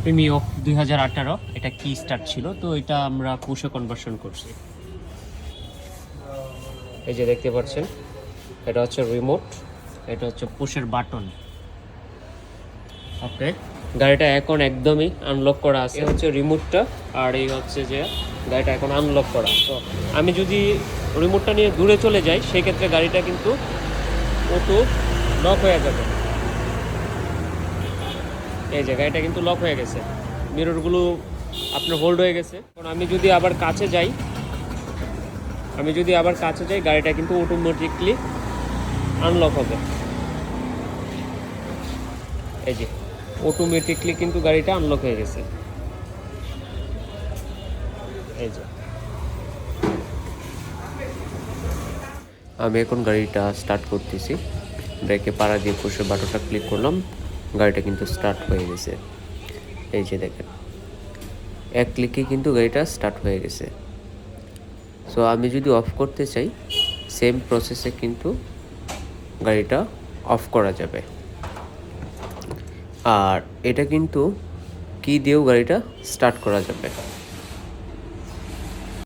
Premio 2018, এটা কি start ছিল, তো এটা আমরা পুশে কনভার্সন করছি। এই যে দেখতে পাচ্ছেন, এটা হচ্ছে রিমোট, এটা হচ্ছে পুশের বাটন। ওকে, গাড়িটা এখন একদমই আনলক করা আছে, হচ্ছে রিমোটটা, আর এই হচ্ছে যে গাড়িটা এখন আনলক করা। তো আমি যদি রিমোটটা নিয়ে দূরে চলে যাই, সেক্ষেত্রে গাড়িটা কিন্তু অটো লক হয়ে যাবে। এই যে গাড়িটা কিন্তু লক হয়ে গেছে, মিররগুলো আপনার হোল্ড হয়ে গেছে। এখন আমি যদি আবার কাছে যাই, গাড়িটা কিন্তু অটোমেটিকলি আনলক হবে। এই যে অটোমেটিকলি কিন্তু গাড়িটা আনলক হয়ে গেছে। এই যে আমি এখন গাড়িটা স্টার্ট করতেছি, ব্রেকে পাড়া দিয়ে পুশের বাটনটা ক্লিক করলাম, গাড়িটা কিন্তু স্টার্ট হয়ে গেছে। এই যে দেখেন, এক ক্লিকে কিন্তু গাড়িটা স্টার্ট হয়ে গেছে। সো আমি যদি অফ করতে চাই, সেম প্রসেসে কিন্তু গাড়িটা অফ করা যাবে। আর এটা কিন্তু কি দিয়েও গাড়িটা স্টার্ট করা যাবে।